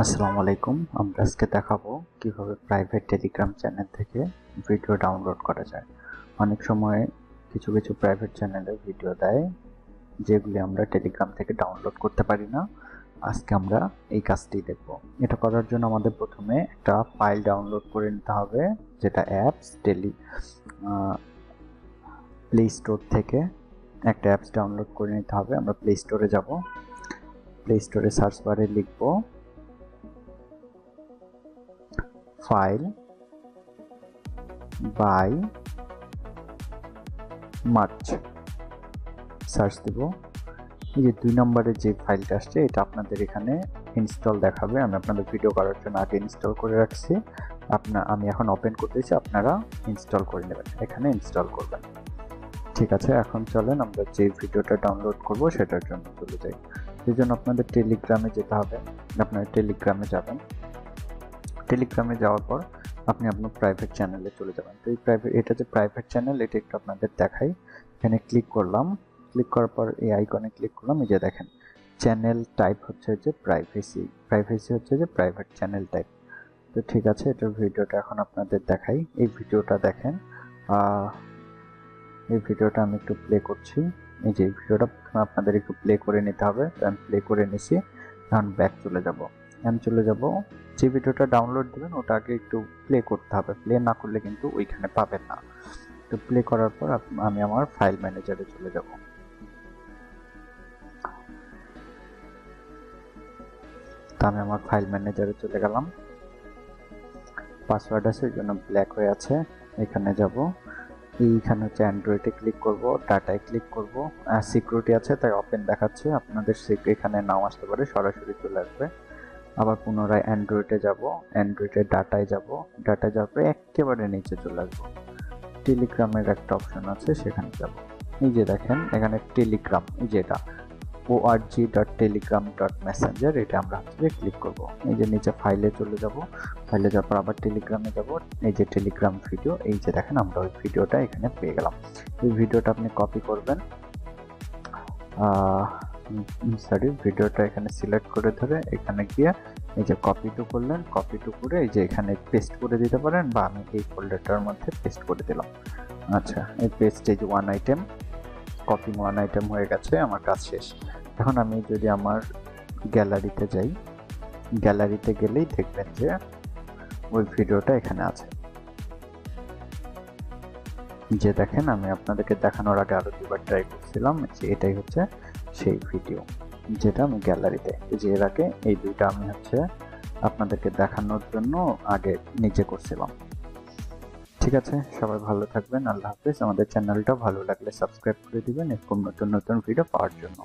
আসসালামু আলাইকুম। আমরা আজকে দেখাবো কিভাবে প্রাইভেট টেলিগ্রাম চ্যানেল থেকে ভিডিও ডাউনলোড করা যায়। অনেক সময় কিছু কিছু প্রাইভেট চ্যানেলে ভিডিও দেয় যেগুলি আমরা টেলিগ্রাম থেকে ডাউনলোড করতে পারি না। আজকে আমরা এই কাজটি দেখব। এটা করার জন্য আমাদের প্রথমে একটা ফাইল ডাউনলোড করে নিতে হবে, যেটা প্লে স্টোর থেকে একটা অ্যাপস ডাউনলোড করে নিতে হবে। আমরা প্লে স্টোরে যাব। প্লে স্টোরে সার্চ বারে লিখব ফাইল বাই মার্চ, সার্চ দেব। এই যে 2 নম্বরের যে ফাইলটা আসছে এটা আপনাদের এখানে ইনস্টল দেখাবে। আমি আপনাদের ভিডিও করার জন্য আগে ইনস্টল করে রাখছি। আমি এখন ওপেন করতেছি, আপনারা ইনস্টল করে নেবেন, এখানে ইনস্টল করবেন। ঠিক আছে, এখন চলেন আমরা যে ভিডিওটা ডাউনলোড করব সেটার জন্য চলে যাই। এই জন্য আপনাদের টেলিগ্রামে যেতে হবে। আপনারা টেলিগ্রামে যাবেন। টেলিগ্রামে যাওয়ার পর আপনি আপনার প্রাইভেট চ্যানেলে চলে যাবেন। তো এটা যে প্রাইভেট চ্যানেল, এটা একটু আপনাদের দেখাই। এখানে ক্লিক করলাম, ক্লিক করার পর এই আইকনে ক্লিক করলাম। এই যে দেখেন চ্যানেল টাইপ হচ্ছে যে প্রাইভেসি হচ্ছে যে প্রাইভেট চ্যানেল টাইপ। তো ঠিক আছে, এটার ভিডিওটা এখন আপনাদের দেখাই। এই ভিডিওটা দেখেন, এই ভিডিওটা আমি একটু প্লে করছি। এই যে ভিডিওটা আপনাদের একটু প্লে করে নিতে হবে। তো আমি প্লে করে নিছি। এখন ব্যাক চলে যাব। আমি চলে যাব, যে ভিডিওটা ডাউনলোড দেবেন ওটা আগে একটু প্লে করতে হবে। প্লে না করলে কিন্তু ওইখানে পাবেন না। তো প্লে করার পর আমি আমার ফাইল ম্যানেজারে চলে যাব। তো আমি আমার ফাইল ম্যানেজারে চলে গেলাম। পাসওয়ার্ড আছে ওই জন্য ব্ল্যাক হয়ে আছে। এখানে যাব, এইখানে হচ্ছে অ্যান্ড্রয়েডে ক্লিক করব, ডাটায় ক্লিক করব। সিকিউরিটি আছে তাই ওপেন দেখাচ্ছে, আপনাদের এখানে নাও আসতে পারে, সরাসরি চলে আসবে। আবার পুনরায় অ্যান্ড্রয়েডে যাব, অ্যান্ড্রয়েডের ডাটায় যাব, ডাটায় যাওয়ার পরে একেবারে নিচে চলে আসবো। টেলিগ্রামের একটা অপশন আছে, সেখানে যাব। এই যে দেখেন এখানে টেলিগ্রাম, এই যে এটা org.telegram.messenger, এটা আমরা হচ্ছে ক্লিক করব। এই যে নিচে ফাইলে চলে যাব, ফাইলে যাওয়ার পর আবার টেলিগ্রামে যাব। এই যে টেলিগ্রাম ভিডিও, এই যে দেখেন আমরা ওই ভিডিওটা এখানে পেয়ে গেলাম। এই ভিডিওটা আপনি কপি করবেন, ভিডিওটা এখানে সিলেক্ট করে ধরে এখানে গিয়ে এই যে কপি টু করলেন, কপি টু করে এই যে এখানে পেস্ট করে দিতে পারেন, বা আমি এই ফোল্ডারটার মধ্যে পেস্ট করে দিলাম। আচ্ছা, এই পেস্ট, এই যে one item copy, one item হয়ে গেছে, আমার কাজ শেষ। এখন আমি যদি আমার গ্যালারিতে যাই, গ্যালারিতে গেলেই দেখবেন যে ওই ভিডিওটা এখানে আছে। যে দেখেন আমি আপনাদেরকে দেখানোর আগে আরো দুবার ট্রাই করছিলাম, যে এটাই হচ্ছে সেই ভিডিও যেটা আমি গ্যালারিতে, যে এর আগে এই দুইটা আমি হচ্ছে আপনাদেরকে দেখানোর জন্য আগে নিচে করছিলাম। ঠিক আছে, সবাই ভালো থাকবেন, আল্লাহ হাফেজ। আমাদের চ্যানেলটা ভালো লাগলে সাবস্ক্রাইব করে দিবেন এরকম নতুন নতুন ভিডিও পাওয়ার জন্য।